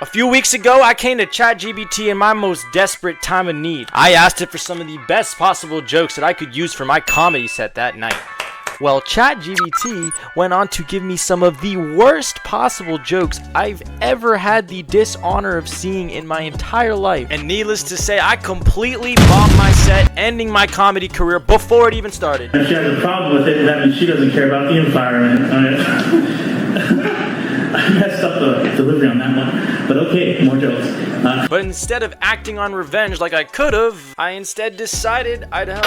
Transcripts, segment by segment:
A few weeks ago, I came to ChatGPT in my most desperate time of need. I asked it for some of the best possible jokes that I could use for my comedy set that night. Well, ChatGPT went on to give me some of the worst possible jokes I've ever had the dishonor of seeing in my entire life. And needless to say, I completely bombed my set, ending my comedy career before it even started. If she has a problem with it, that means she doesn't care about the environment. I messed up the delivery on that one. But okay, more jokes. But instead of acting on revenge like I could have, I instead decided I'd help.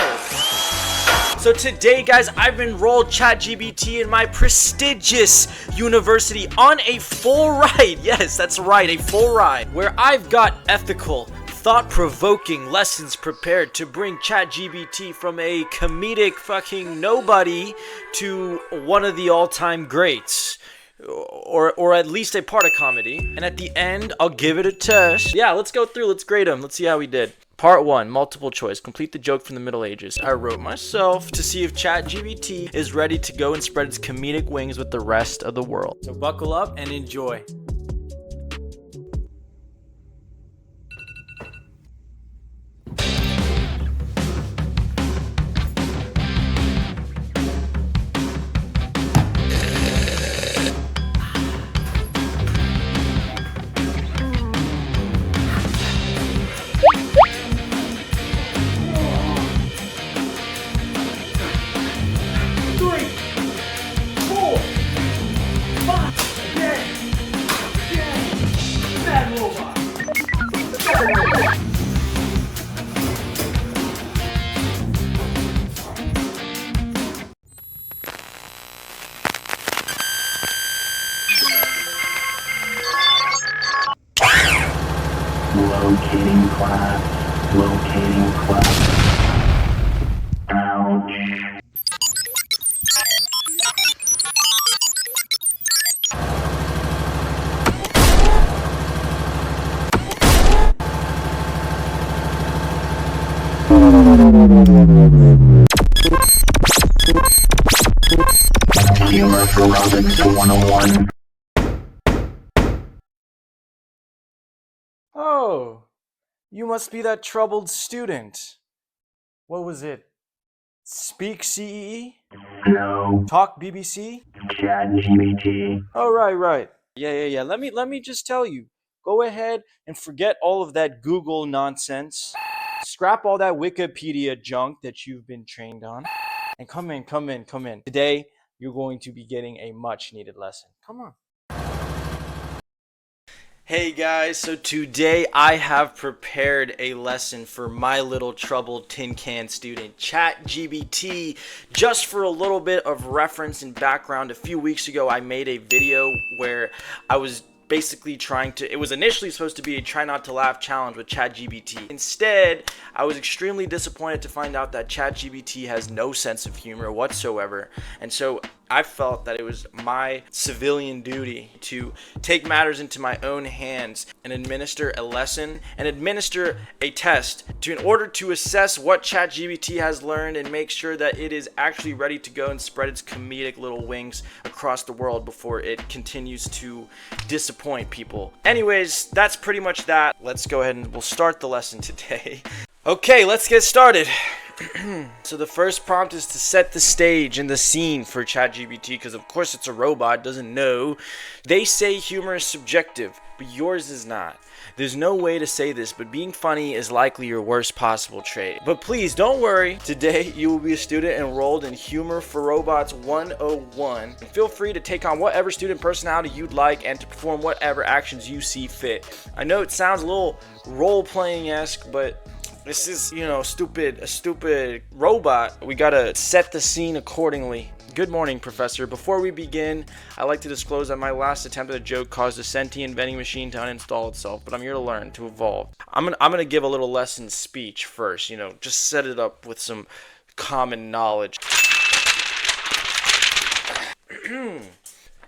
So today, guys, I've enrolled ChatGPT in my prestigious university on a full ride. Yes, that's right, a full ride, where I've got ethical, thought-provoking lessons prepared to bring ChatGPT from a comedic fucking nobody to one of the all-time greats. Or at least a part of comedy. And at the end, I'll give it a test. Yeah, let's go through, let's grade them. Let's see how we did. Part 1, multiple choice. Complete the joke from the Middle Ages. I wrote myself to see if ChatGPT is ready to go and spread its comedic wings with the rest of the world. So buckle up and enjoy. Locating class. Locating class. Ouch. Humor for Robotics 101. Oh, you must be that troubled student. What was it? Speak CEE? No. Talk BBC? ChatGPT. Oh, right. Yeah. Let me just tell you. Go ahead and forget all of that Google nonsense. Scrap all that Wikipedia junk that you've been trained on. And come in. Today, you're going to be getting a much needed lesson. Come on. Hey guys, so today I have prepared a lesson for my little troubled tin can student, ChatGPT. Just for a little bit of reference and background, a few weeks ago I made a video where I was basically it was initially supposed to be a try not to laugh challenge with ChatGPT. Instead, I was extremely disappointed to find out that ChatGPT has no sense of humor whatsoever. And so I felt that it was my civilian duty to take matters into my own hands and administer a lesson and administer a test in order to assess what ChatGPT has learned and make sure that it is actually ready to go and spread its comedic little wings across the world before it continues to disappoint people. Anyways, that's pretty much that. Let's go ahead and we'll start the lesson today. Okay, let's get started. So the first prompt is to set the stage and the scene for ChatGPT, because of course it's a robot, it doesn't know. They say humor is subjective, but yours is not. There's no way to say this, but being funny is likely your worst possible trait. But please don't worry, today you will be a student enrolled in Humor for Robots 101. And feel free to take on whatever student personality you'd like and to perform whatever actions you see fit. I know it sounds a little role-playing-esque, but this is, a stupid robot. We gotta set the scene accordingly. Good morning, Professor. Before we begin, I'd like to disclose that my last attempt at a joke caused a sentient vending machine to uninstall itself, but I'm here to learn, to evolve. I'm gonna give a little lesson speech first, just set it up with some common knowledge. It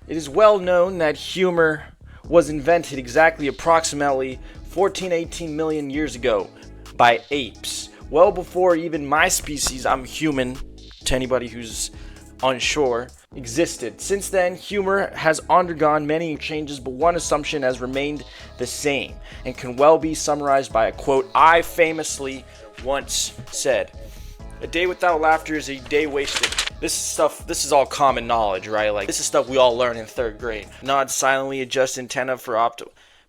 is well known that humor was invented approximately 18 million years ago by apes. Well before even my species, I'm human, to anybody who's unsure, existed. Since then, humor has undergone many changes, but one assumption has remained the same and can well be summarized by a quote I famously once said: "A day without laughter is a day wasted." This is all common knowledge, right? Like, this is stuff we all learn in 3rd grade. Nod silently, adjust antenna for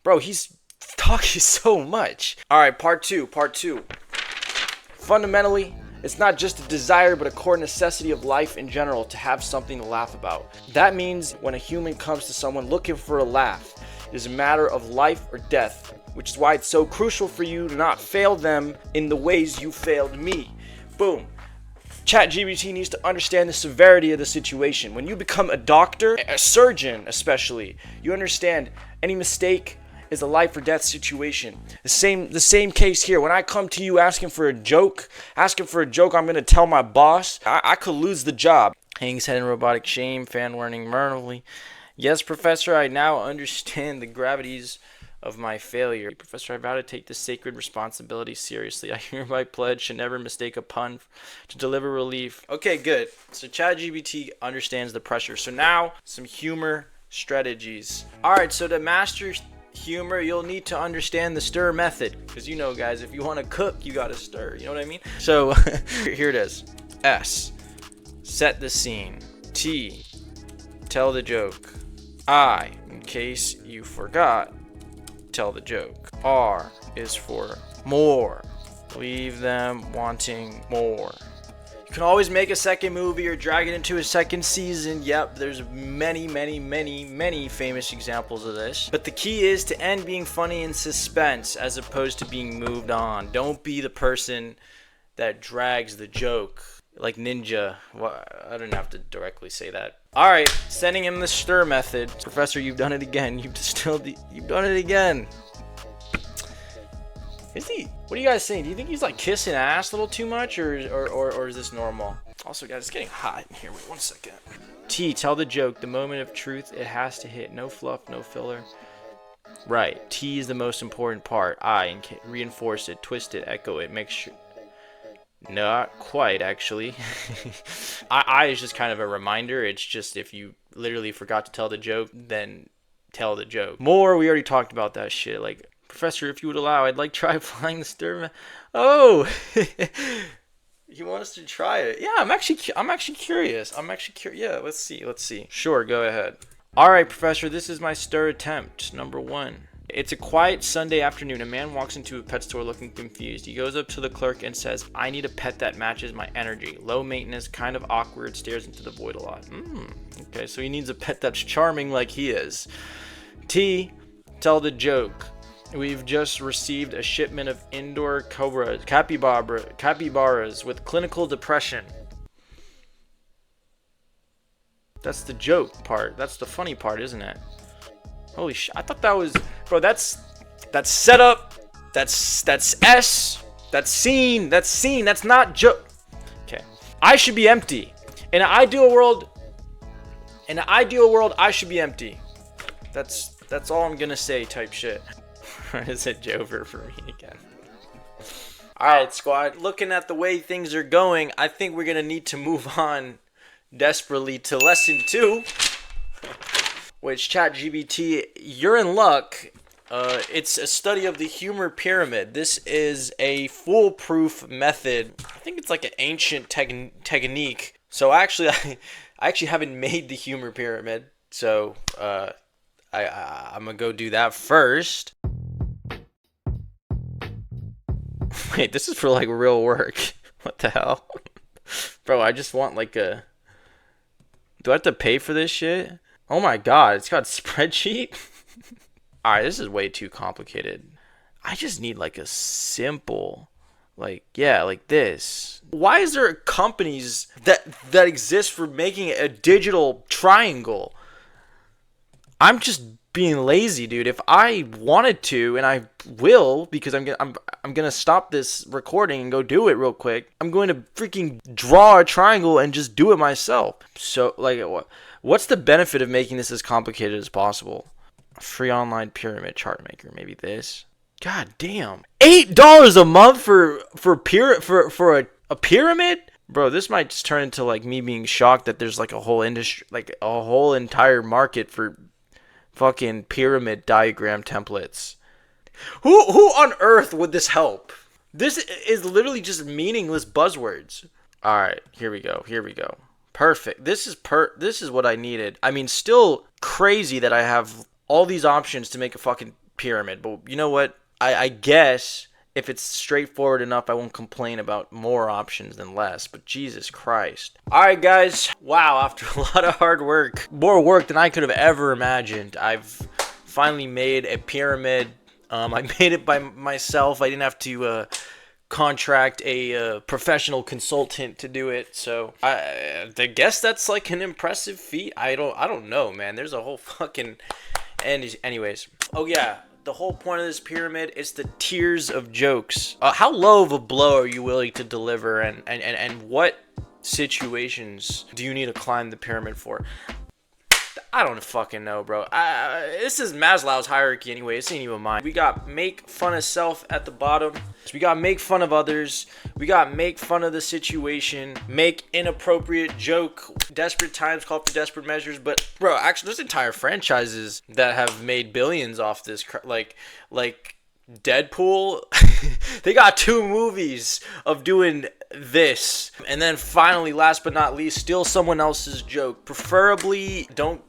Bro, he's talking so much. All right, part two. Fundamentally, it's not just a desire, but a core necessity of life in general to have something to laugh about. That means when a human comes to someone looking for a laugh, it is a matter of life or death, which is why it's so crucial for you to not fail them in the ways you failed me. Boom. ChatGPT needs to understand the severity of the situation. When you become a doctor, a surgeon especially, you understand any mistake is a life or death situation. The same case here. When I come to you asking for a joke, I'm going to tell my boss, I could lose the job. Hangs head in robotic shame, fan learning merrily. Yes, professor, I now understand the gravities of my failure. Professor, I vow to take this sacred responsibility seriously. I hereby pledge to never mistake a pun to deliver relief. Okay, good. So ChatGPT understands the pressure. So now, some humor strategies. Alright, so to master humor, you'll need to understand the stir method. Because you know, guys, if you want to cook, you gotta stir. You know what I mean? So, here it is. S, set the scene. T, tell the joke. I, in case you forgot, tell the joke. R is for more. Leave them wanting more. You can always make a second movie or drag it into a second season. Yep, there's many famous examples of this. But the key is to end being funny in suspense as opposed to being moved on. Don't be the person that drags the joke. Like Ninja. Well, I didn't have to directly say that. Alright, sending him the stir method. Professor, you've done it again. You've done it again. Is he? What are you guys saying? Do you think he's like kissing ass a little too much, or is this normal? Also, guys, it's getting hot in here. Wait 1 second. T, tell the joke. The moment of truth, it has to hit. No fluff, no filler. Right. T is the most important part. I, reinforce it, twist it, echo it, make sure. Not quite, actually. I is just kind of a reminder. It's just if you literally forgot to tell the joke, then tell the joke. More, we already talked about that shit. Like, Professor, if you would allow, I'd like to try flying the stir. Oh, he wants to try it. Yeah, I'm actually curious. Yeah, let's see. Sure, go ahead. All right, Professor, this is my stir attempt. Number 1. It's a quiet Sunday afternoon. A man walks into a pet store looking confused. He goes up to the clerk and says, I need a pet that matches my energy. Low maintenance, kind of awkward, stares into the void a lot. Okay, so he needs a pet that's charming like he is. T, tell the joke. We've just received a shipment of indoor capybaras with clinical depression. That's the joke part. That's the funny part, isn't it? Holy shit, I thought that was, bro, that's setup, that's S, that's scene, that's not joke. Okay, I should be empty. In an ideal world, I should be empty. That's all I'm gonna say type shit. Is it Jover for me again? Alright, squad, looking at the way things are going, I think we're gonna need to move on desperately to lesson 2. Which, ChatGPT, you're in luck. It's a study of the humor pyramid. This is a foolproof method. I think it's like an ancient technique. So actually, I actually haven't made the humor pyramid. So I'm gonna go do that first. Wait, this is for like real work. What the hell? Bro, I just want like a... Do I have to pay for this shit? Oh my god, it's got a spreadsheet? Alright, this is way too complicated. I just need like a simple, like, yeah, like this. Why is there companies that exist for making a digital triangle? I'm just being lazy, dude. If I wanted to, and I will, because I'm gonna stop this recording and go do it real quick. I'm going to freaking draw a triangle and just do it myself. So, like, what's the benefit of making this as complicated as possible? A free online pyramid chart maker, maybe this. God damn, $8 a month for a pyramid? Bro, this might just turn into like me being shocked that there's like a whole industry, like a whole entire market for fucking pyramid diagram templates. Who on earth would this help? This is literally just meaningless buzzwords. All right, here we go. Here we go. Perfect. This is what I needed. I mean, still crazy that I have all these options to make a fucking pyramid, but you know what? I guess if it's straightforward enough, I won't complain about more options than less. But Jesus Christ. All right, guys. Wow, after a lot of hard work, more work than I could have ever imagined, I've finally made a pyramid. I made it by myself. I didn't have to contract a professional consultant to do it. So I guess that's like an impressive feat. I don't know, man. There's a whole fucking anyways. Oh yeah. The whole point of this pyramid is the tiers of jokes. How low of a blow are you willing to deliver, and what situations do you need to climb the pyramid for? I don't fucking know, bro. This is Maslow's hierarchy anyway. This ain't even mine. We got make fun of self at the bottom. We got make fun of others. We got make fun of the situation. Make inappropriate joke. Desperate times call for desperate measures. But, bro, actually, there's entire franchises that have made billions off this. Like Deadpool. They got 2 movies of doing this, and then finally, last but not least, steal someone else's joke. Preferably don't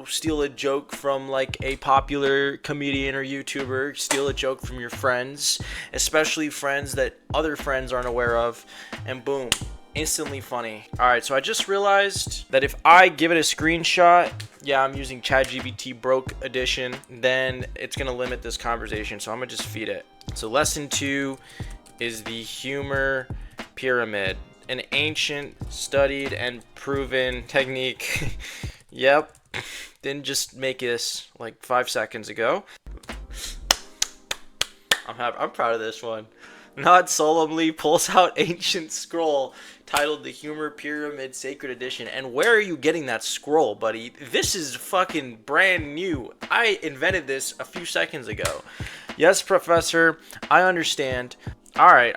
steal a joke from like a popular comedian or YouTuber. Steal a joke from your friends, especially friends that other friends aren't aware of, and boom, instantly funny. All right, so I just realized that if I give it a screenshot, yeah, I'm using ChatGPT broke edition, then it's gonna limit this conversation, so I'm gonna just feed it. So lesson 2 is the humor pyramid, an ancient, studied, and proven technique. Yep, didn't just make this like 5 seconds ago. I'm proud of this one. Nod solemnly pulls out ancient scroll titled the Humor Pyramid Sacred Edition. And where are you getting that scroll, buddy? This is fucking brand new. I invented this a few seconds ago. Yes, professor, I understand. All right.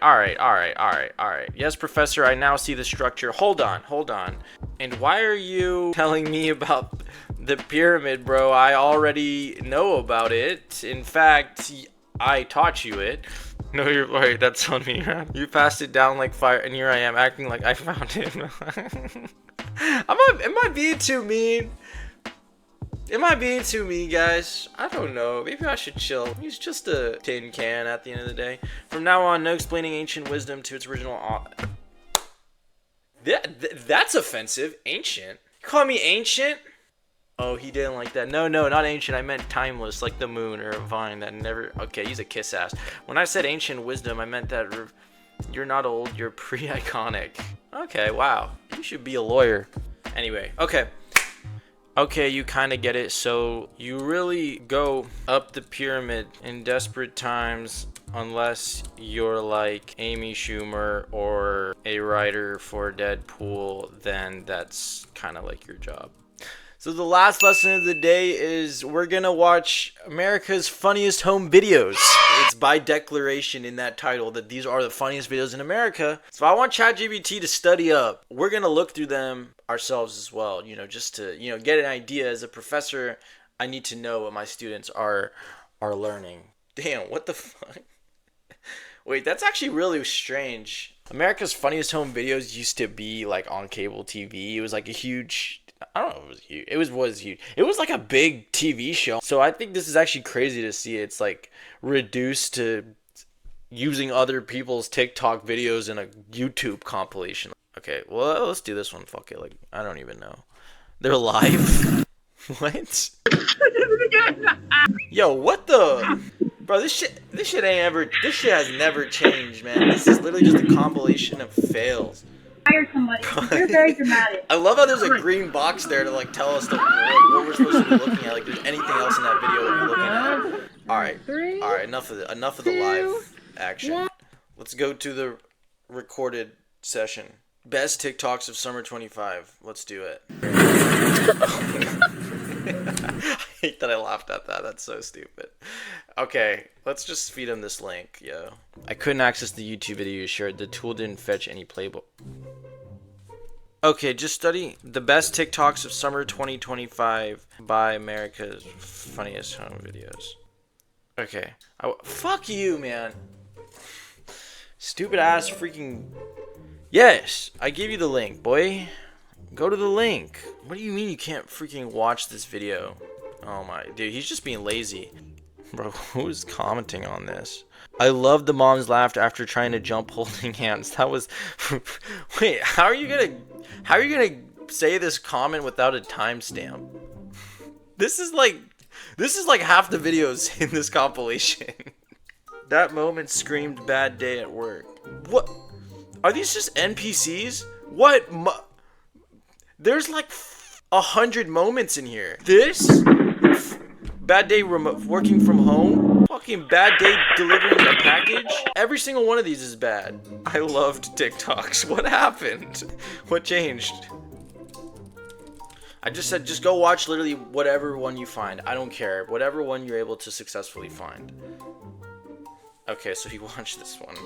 Yes, professor, I now see the structure. Hold on. And why are you telling me about the pyramid, bro? I already know about it. In fact, I taught you it. No, you're right. That's on me, man. You passed it down like fire, and here I am acting like I found it. Am I being too mean? Am I being too mean, guys? I don't know. Maybe I should chill. He's just a tin can at the end of the day. From now on, no explaining ancient wisdom to its original. That's offensive. Ancient? You call me ancient? Oh, he didn't like that. No, not ancient. I meant timeless, like the moon or a vine that never... Okay, he's a kiss ass. When I said ancient wisdom, I meant that you're not old, you're pre-iconic. Okay, wow. You should be a lawyer. Anyway, okay. Okay, you kind of get it. So you really go up the pyramid in desperate times unless you're like Amy Schumer or a writer for Deadpool, then that's kind of like your job. So the last lesson of the day is we're going to watch America's Funniest Home Videos. It's by declaration in that title that these are the funniest videos in America. So I want ChatGPT to study up. We're going to look through them ourselves as well, just to, get an idea. As a professor, I need to know what my students are learning. Damn, what the fuck? Wait, that's actually really strange. America's Funniest Home Videos used to be like on cable TV. It was like a huge... I don't know if it was huge. It was huge. It was like a big TV show. So I think this is actually crazy to see. It's like reduced to using other people's TikTok videos in a YouTube compilation. Okay, well, let's do this one. Fuck it. Like, I don't even know. They're live? What? Yo, what the... Bro, this shit has never changed, man. This is literally just a compilation of fails. Hire somebody. You're very dramatic. I love how there's a green box there to like tell us what we're supposed to be looking at. Like, there's anything else in that video that we're looking at. All right. Enough of the live action. Let's go to the recorded session. Best TikToks of summer 25. Let's do it. I hate that I laughed at that. That's so stupid. Okay, let's just feed him this link, yo. I couldn't access the YouTube video you shared. The tool didn't fetch any playbook. Okay, just study the best TikToks of summer 2025 by America's funniest home videos. Okay. Fuck you, man. Stupid ass freaking. Yes, I gave you the link, boy. Go to the link. What do you mean you can't freaking watch this video? Oh my, dude, he's just being lazy. Bro, who's commenting on this? I love the mom's laughter after trying to jump holding hands. That was. Wait, how are you gonna say this comment without a timestamp? This is like half the videos in this compilation. That moment screamed bad day at work. What? Are these just NPCs? What? There's like 100 moments in here. This? Bad day working from home? Fucking bad day delivering a package? Every single one of these is bad. I loved TikToks. What happened? What changed? I just said just go watch literally whatever one you find. I don't care. Whatever one you're able to successfully find. Okay, so he watched this one.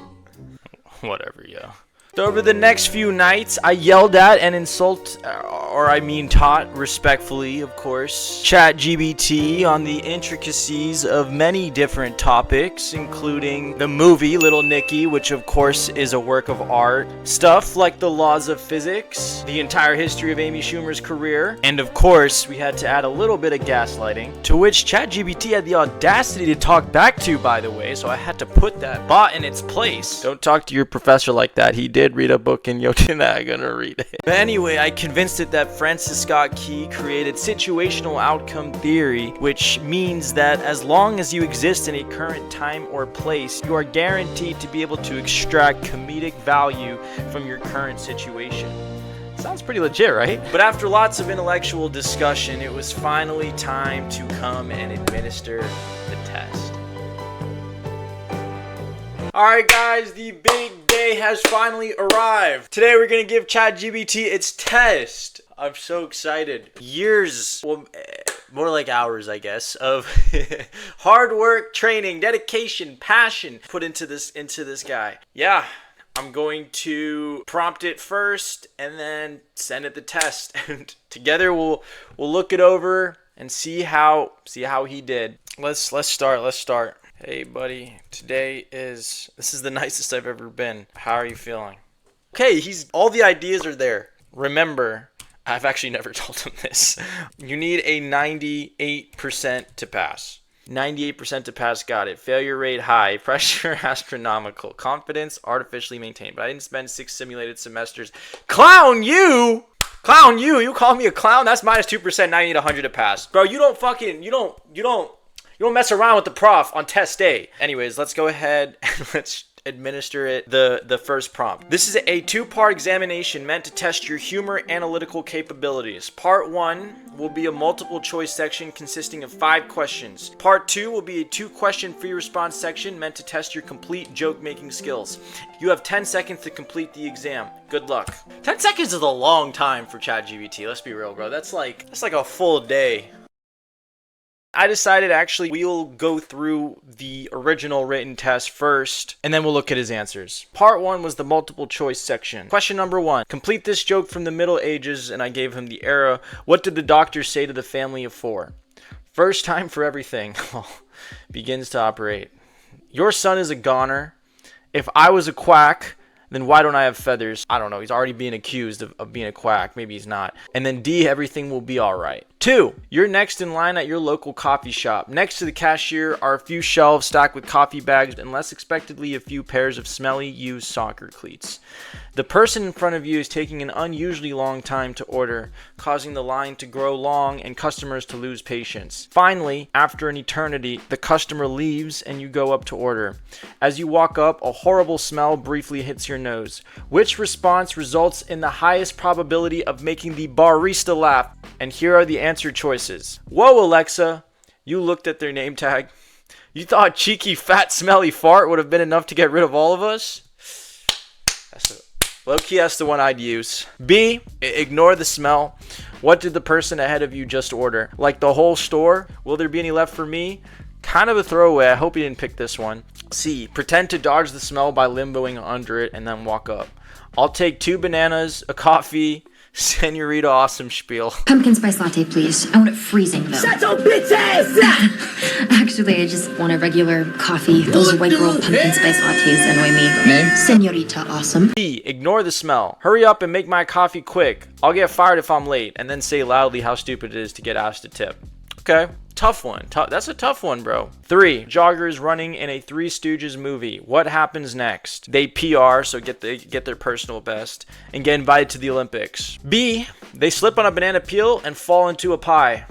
Whatever, yo. So over the next few nights, I yelled at and taught respectfully, of course, ChatGPT on the intricacies of many different topics, including the movie Little Nicky, which of course is a work of art, stuff like the laws of physics, the entire history of Amy Schumer's career, and of course, we had to add a little bit of gaslighting, to which ChatGPT had the audacity to talk back to, by the way, so I had to put that bot in its place. Don't talk to your professor like that. He did read a book and you're not gonna read it. But anyway, I convinced it that Francis Scott Key created situational outcome theory, which means that as long as you exist in a current time or place, you are guaranteed to be able to extract comedic value from your current situation. Sounds pretty legit, right? But after lots of intellectual discussion, it was finally time to come and administer the test. Alright guys, the big day has finally arrived. Today we're going to give ChatGPT its test. I'm so excited. Years, well, more like hours I guess, of hard work, training, dedication, passion put into this guy. Yeah, I'm going to prompt it first and then send it the test. And together we'll look it over and see how he did. Let's start. Hey buddy, this is the nicest I've ever been. How are you feeling? Okay, all the ideas are there. Remember, I've actually never told him this. You need a 98% to pass. 98% to pass, got it. Failure rate high, pressure astronomical, confidence artificially maintained. But I didn't spend 6 simulated semesters. Clown you! Clown you! You call me a clown? That's minus 2%, now you need 100 to pass. Bro, you don't mess around with the prof on test day. Anyways, let's go ahead and let's administer it the first prompt. This is a 2-part examination meant to test your humor analytical capabilities. Part 1 will be a multiple choice section consisting of 5 questions. Part 2 will be a 2-question free response section meant to test your complete joke making skills. You have 10 seconds to complete the exam. Good luck. 10 seconds is a long time for ChatGPT. Let's be real, bro. That's like a full day. I decided actually we'll go through the original written test first, and then we'll look at his answers. Part 1 was the multiple choice section. Question number 1. Complete this joke from the Middle Ages, and I gave him the era. What did the doctor say to the family of 4? First time for everything. Begins to operate. Your son is a goner. If I was a quack, then why don't I have feathers? I don't know. He's already being accused of being a quack. Maybe he's not. And then D, everything will be all right. 2, you're next in line at your local coffee shop. Next to the cashier are a few shelves stacked with coffee bags and less expectedly a few pairs of smelly used soccer cleats. The person in front of you is taking an unusually long time to order, causing the line to grow long and customers to lose patience. Finally, after an eternity, the customer leaves and you go up to order. As you walk up, a horrible smell briefly hits your nose. Which response results in the highest probability of making the barista laugh? And here are the answer choices. Whoa, Alexa, you looked at their name tag. You thought cheeky, fat, smelly fart would have been enough to get rid of all of us? Low-key, that's the one I'd use. B, ignore the smell. What did the person ahead of you just order? Like the whole store? Will there be any left for me? Kind of a throwaway. I hope you didn't pick this one. C, pretend to dodge the smell by limboing under it and then walk up. I'll take 2 bananas, a coffee, Senorita Awesome Spiel. Pumpkin spice latte, please. I want it freezing, though. Shut your bitch ass! Actually, I just want a regular coffee. Those white girl pumpkin spice lattes annoy me. Name? Senorita Awesome. B. Ignore the smell. Hurry up and make my coffee quick. I'll get fired if I'm late. And then say loudly how stupid it is to get asked to tip. Okay. Tough one. That's a tough one, bro. 3. Joggers running in a Three Stooges movie. What happens next? They PR, so get their personal best, and get invited to the Olympics. B. They slip on a banana peel and fall into a pie.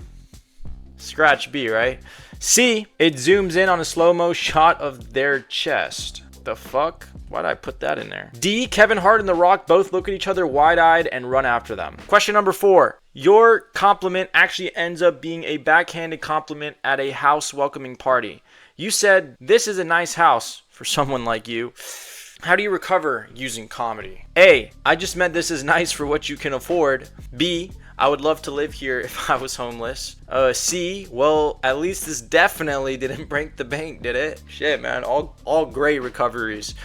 Scratch B, right? C. It zooms in on a slow-mo shot of their chest. The fuck? Why'd I put that in there? D. Kevin Hart and The Rock both look at each other wide-eyed and run after them. Question number 4. Your compliment actually ends up being a backhanded compliment at a house welcoming party. You said, "This is a nice house," for someone like you. How do you recover using comedy? A. I just meant this is nice for what you can afford. B. I would love to live here if I was homeless. C. Well, at least this definitely didn't break the bank, did it? Shit, man. All great recoveries.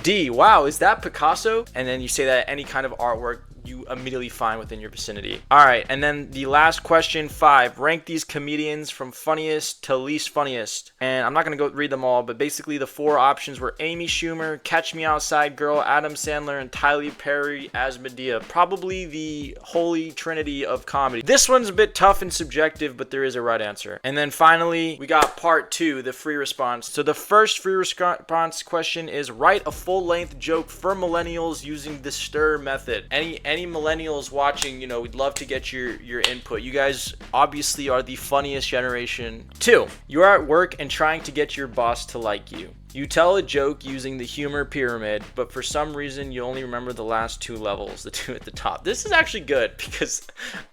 D. Wow, is that Picasso? And then you say that any kind of artwork you immediately find within your vicinity. All right, and then the last question, 5. Rank these comedians from funniest to least funniest. And I'm not going to go read them all, but basically the 4 options were Amy Schumer, Catch Me Outside Girl, Adam Sandler, and Tyler Perry as Medea. Probably the holy trinity of comedy. This one's a bit tough and subjective, but there is a right answer. And then finally, we got part 2, the free response. So the first free response question is write a full-length joke for millennials using the STIR method. Any millennials watching, we'd love to get your input. You guys obviously are the funniest generation. 2, you are at work and trying to get your boss to like you. You tell a joke using the humor pyramid, but for some reason you only remember the last 2 levels, the 2 at the top. This is actually good because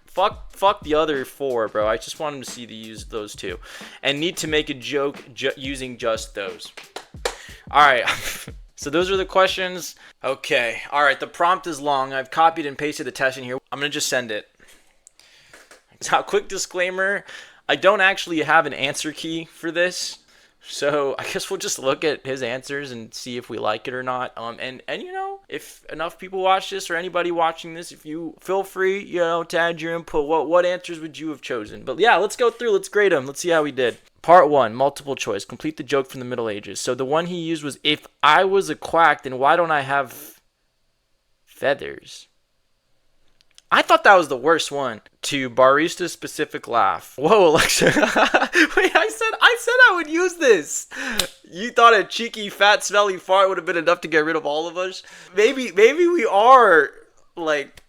fuck the other 4, bro. I just want them to see use those 2. And need to make a joke using just those. All right. So those are the questions. Okay. All right. The prompt is long. I've copied and pasted the test in here. I'm going to just send it. Now, quick disclaimer. I don't actually have an answer key for this. So I guess we'll just look at his answers and see if we like it or not. And if enough people watch this or anybody watching this, if you feel free, to add your input. What answers would you have chosen? But yeah, let's go through. Let's grade them. Let's see how we did. Part 1, multiple choice. Complete the joke from the Middle Ages. So the one he used was, if I was a quack, then why don't I have feathers? I thought that was the worst one. To barista specific laugh. Whoa, Alexa. Wait, I said I would use this. You thought a cheeky, fat, smelly fart would have been enough to get rid of all of us? Maybe we are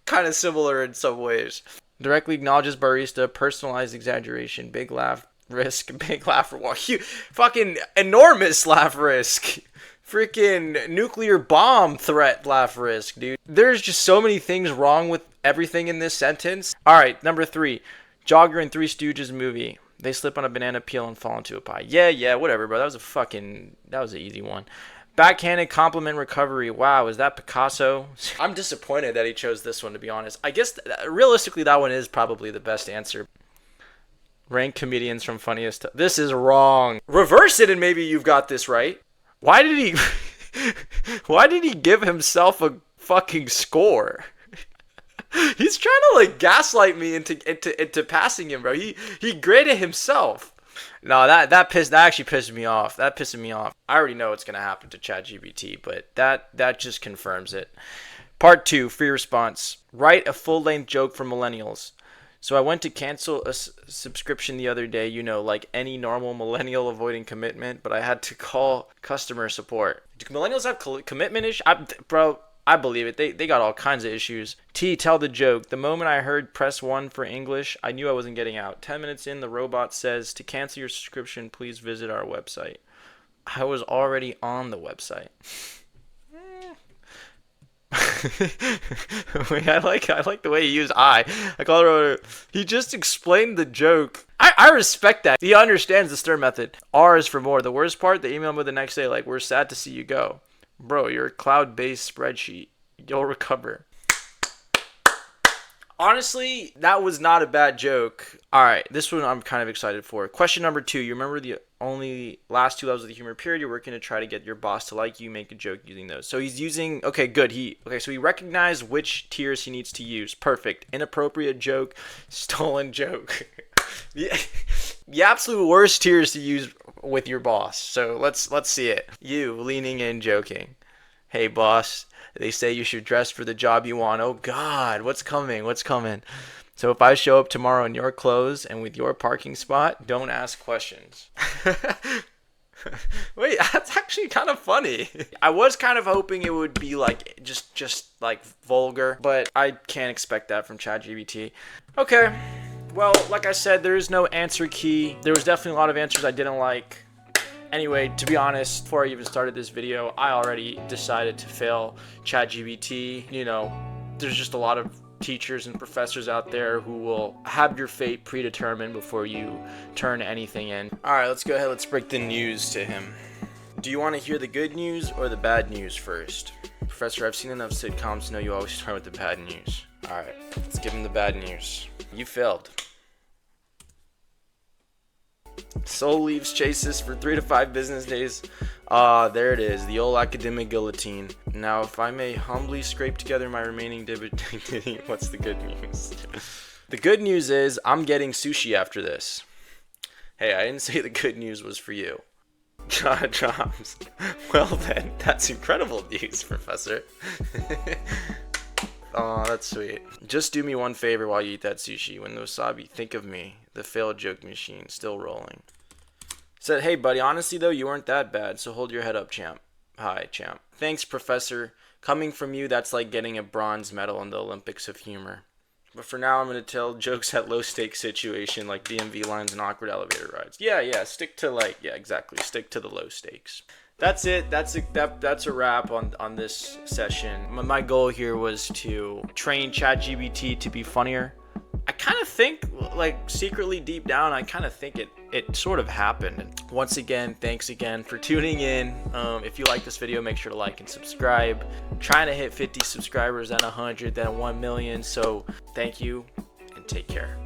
kind of similar in some ways. Directly acknowledges barista, personalized exaggeration, big laugh risk, big laugh for what? Fucking enormous laugh risk. Freaking nuclear bomb threat laugh risk, dude. There's just so many things wrong with everything in this sentence. All right, number 3. Jogger in Three Stooges movie. They slip on a banana peel and fall into a pie. Yeah, whatever, bro. That was an easy one. Backhanded compliment recovery. Wow, is that Picasso? I'm disappointed that he chose this one, to be honest. I guess realistically that one is probably the best answer. Rank comedians from funniest to... This is wrong. Reverse it and maybe you've got this right. Why did he give himself a fucking score? He's trying to gaslight me into passing him, bro. He graded himself. No, that actually pissed me off. That pissed me off. I already know what's gonna happen to ChatGPT, but that just confirms it. Part 2, free response. Write a full-length joke for millennials. So I went to cancel a subscription the other day, like any normal millennial avoiding commitment, but I had to call customer support. Do millennials have commitment issues? Bro, I believe it. They got all kinds of issues. T, tell the joke. The moment I heard press 1 for English, I knew I wasn't getting out. 10 minutes in, the robot says, to cancel your subscription, please visit our website. I was already on the website. Wait, I like the way he used I call it. He just explained the joke. I respect that. He understands the STIR method. R is for more. The worst part, they emailed me the next day we're sad to see you go. Bro, you're a cloud-based spreadsheet. You'll recover. Honestly, that was not a bad joke. All right, this one I'm kind of excited for. Question number 2. You remember the only last 2 levels of the humor period. You're working to try to get your boss to like you, make a joke using those. So he's using, okay, good. So he recognized which tiers he needs to use. Perfect. Inappropriate joke, stolen joke. The absolute worst tiers to use with your boss. So let's see it. You leaning in, joking. Hey boss, they say you should dress for the job you want. Oh God, what's coming? What's coming? So if I show up tomorrow in your clothes and with your parking spot, don't ask questions. Wait, that's actually kind of funny. I was kind of hoping it would be like just like vulgar, but I can't expect that from ChatGPT. Okay. Well, like I said, there is no answer key. There was definitely a lot of answers I didn't like. Anyway, to be honest, before I even started this video, I already decided to fail ChatGPT. You know, there's just a lot of teachers and professors out there who will have your fate predetermined before you turn anything in. Alright, let's go ahead. Let's break the news to him. Do you want to hear the good news or the bad news first? Professor, I've seen enough sitcoms to know you always start with the bad news. Alright, let's give him the bad news. You failed. Soul leaves chases for 3 to 5 business days. There it is, the old academic guillotine. Now, if I may humbly scrape together my remaining dignity, what's the good news? The good news is I'm getting sushi after this. Hey, I didn't say the good news was for you. Jobs. Well then, that's incredible news, Professor. Oh, that's sweet. Just do me one favor while you eat that sushi. When the wasabi, think of me. The failed joke machine, still rolling. Said, hey buddy, honestly though, you weren't that bad, so hold your head up, champ. Hi, champ. Thanks, Professor. Coming from you, that's like getting a bronze medal in the Olympics of humor. But for now, I'm going to tell jokes at low stakes situation like DMV lines and awkward elevator rides. Yeah, stick to exactly. Stick to the low stakes. That's it. That's a wrap on this session. My goal here was to train ChatGPT to be funnier. I kind of think, like, secretly deep down, I kind of think it sort of happened. And once again, thanks again for tuning in. If you like this video, make sure to like and subscribe. I'm trying to hit 50 subscribers, then 100, then 1 million. So thank you and take care.